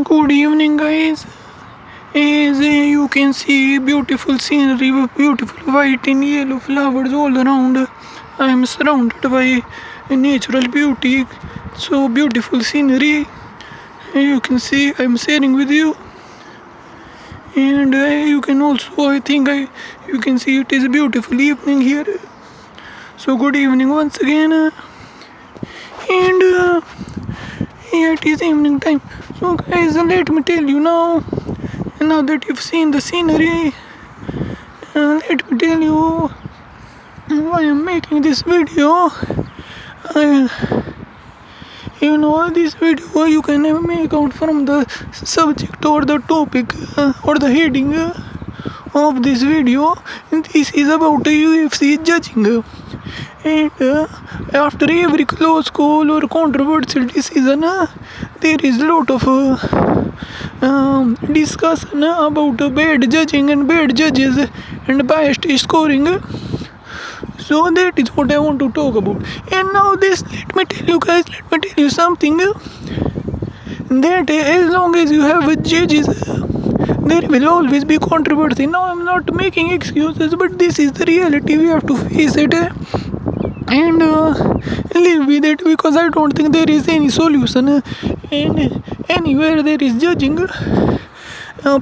Good evening, guys. As you can see, beautiful scenery with beautiful white and yellow flowers all around. I am surrounded by natural beauty, so beautiful scenery. You can see I am sharing with you, and you can also, you can see it is a beautiful evening here. So good evening once again, and yeah, it is evening time. So guys, let me tell you now that you've seen the scenery, let me tell you why I'm making this video. This video you can make out from the subject or the topic or the heading of this video. This is about UFC judging. And after every close call or controversial decision, there is a lot of discussion about bad judging and bad judges and biased scoring. So that is what I want to talk about. And now let me tell you something. That as long as you have judges, there will always be controversy. Now I'm not making excuses, but this is the reality. We have to face it and live with it, because I don't think there is any solution. And anywhere there is judging,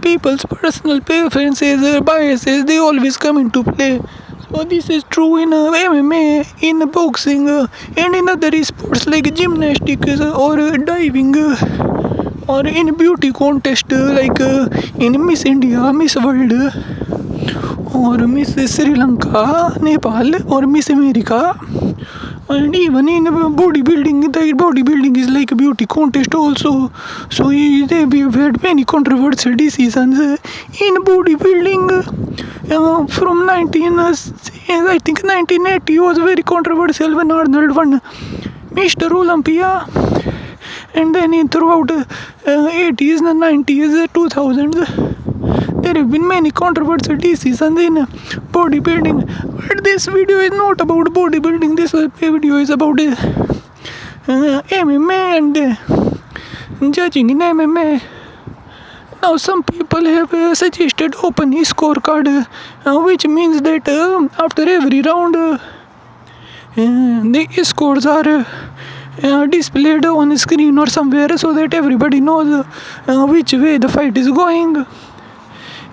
people's personal preferences, biases, they always come into play. So this is true in MMA, in boxing, and in other sports like gymnastics or diving, or in beauty contest like in Miss India, Miss World, or Miss Sri Lanka, Nepal, or Miss America. And even in bodybuilding, the bodybuilding is like a beauty contest also. So we've had many controversial decisions in bodybuilding. From 1980 was very controversial when Arnold won Mr. Olympia. And then throughout 80s, 90s, 2000s, there have been many controversial decisions in bodybuilding. But this video is not about bodybuilding. This video is about MMA and judging in MMA. Now some people have suggested open scorecard, which means that after every round the scores are displayed on a screen or somewhere, so that everybody knows which way the fight is going.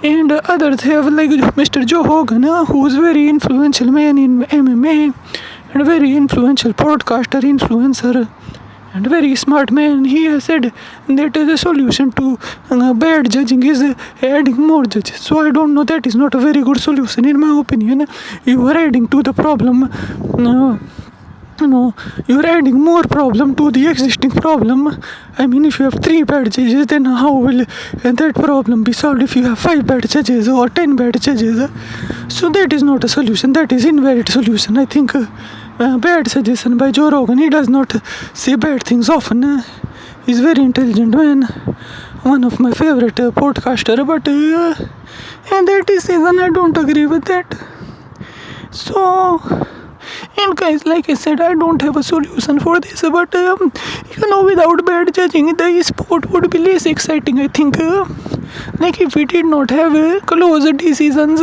And others have, like Mr. Joe Hogan, who is very influential man in MMA and very influential podcaster, influencer, and very smart man. He has said that the solution to bad judging is adding more judges. So I don't know, that is not a very good solution in my opinion. You are adding to the problem. You are adding more problem to the existing problem. I mean, if you have 3 bad judges, then how will that problem be solved if you have 5 bad judges or 10 bad judges? So that is not a solution. That is invalid solution. I think bad suggestion by Joe Rogan. He does not say bad things often. He's very intelligent man. One of my favorite podcaster. But and that decision, I don't agree with that. So, and guys, like I said, I don't have a solution for this, but without bad judging, the sport would be less exciting, I think. Like if we did not have close decisions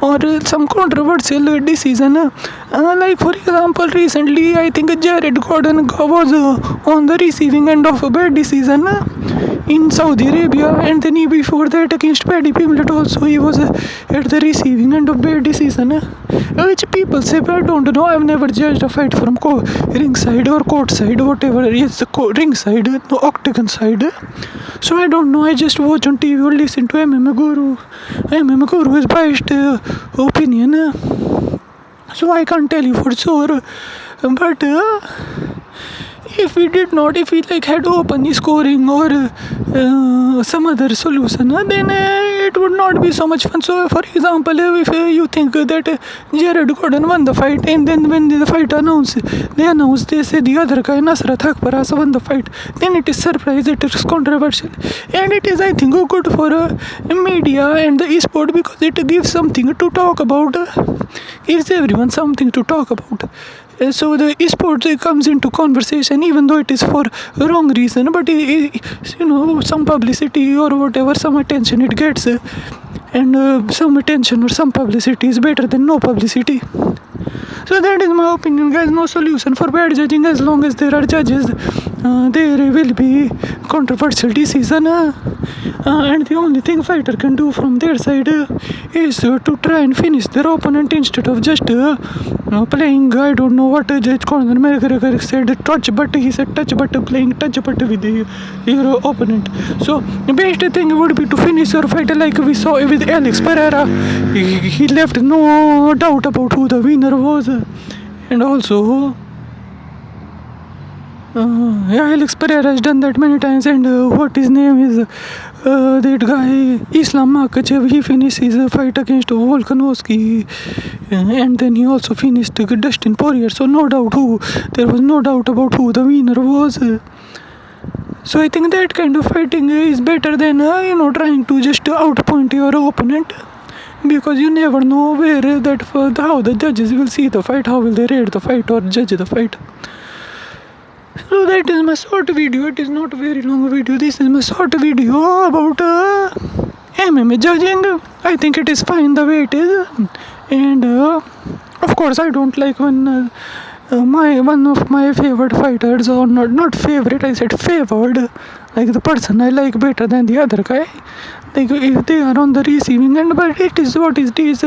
or some controversial decision, like for example, recently I think Jared Gordon was on the receiving end of a bad decision in Saudi Arabia, and then before that against Paddy Pimblett also he was at the receiving end of bad decision, which people say, but I don't know. I've never judged a fight from ringside or court side, whatever. Yes, ringside, no, octagon side. So I don't know. I just watch on TV or listen to MMA Guru. MMA Guru is biased opinion, so I can't tell you for sure. But if we had open scoring or some other solution, then it would not be so much fun. So for example, if you think that Jared Gordon won the fight, and then when the fight they say the other guy, Nasrat Haqparas, won the fight, then it is surprise, it is controversial, and it is, I think, good for media and the sport, because it gives something to talk about, gives everyone something to talk about. So the sport comes into conversation, even though it is for wrong reason, but some publicity or whatever, some attention it gets, and some attention or some publicity is better than no publicity. So that is my opinion, guys. No solution for bad judging as long as there are judges. There will be controversial decision, and the only thing fighter can do from their side is to try and finish their opponent instead of just playing. I don't know what Judge Conor McGregor said. Touch, but he said touch, but playing touch, but with your opponent. So the best thing would be to finish your fight like we saw with Alex Pereira. He left no doubt about who the winner was, and also. Alex Pereira has done that many times, and what his name is, that guy Islam Makhachev, he finished his fight against Volkanovski, and then he also finished Dustin Poirier. So there was no doubt about who the winner was. So I think that kind of fighting is better than trying to just outpoint your opponent, because you never know how the judges will see the fight, how will they rate the fight or judge the fight. So that is my short video. It is not a very long video. This is my short video about MMA judging. I think it is fine the way it is, and of course I don't like when one of my favorite fighters, or not favorite, I said favored, like the person I like better than the other guy, like if they are on the receiving end. But it is what it is,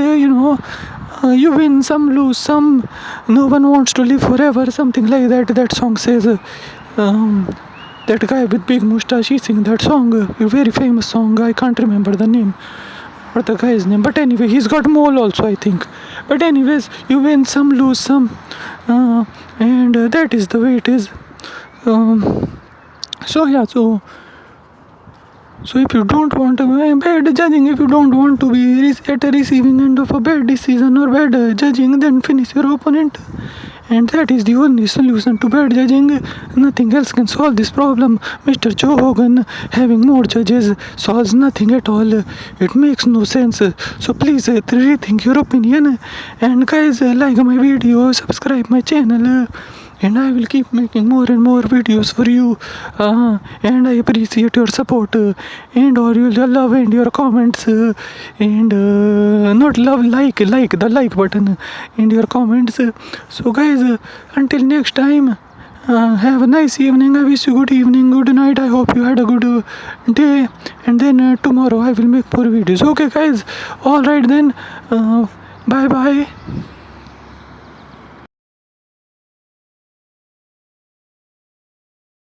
you win some, lose some, no one wants to live forever, something like that song says. That guy with big mustache, he sings that song, a very famous song. I can't remember the name or the guy's name, but anyway, he's got mole also, I think. But anyways, you win some, lose some, and that is the way it is. So if you don't want bad judging, if you don't want to be at a receiving end of a bad decision or bad judging, then finish your opponent. And that is the only solution to bad judging. Nothing else can solve this problem. Mr. Joe Rogan having more judges solves nothing at all. It makes no sense. So please rethink your opinion. And guys, like my video, subscribe my channel, and I will keep making more and more videos for you, and I appreciate your support, and or your love and your comments, and not love, like the like button and your comments. So guys, until next time, have a nice evening. I wish you good evening, good night. I hope you had a good day, and then tomorrow I will make more videos. Okay guys, alright then, bye bye.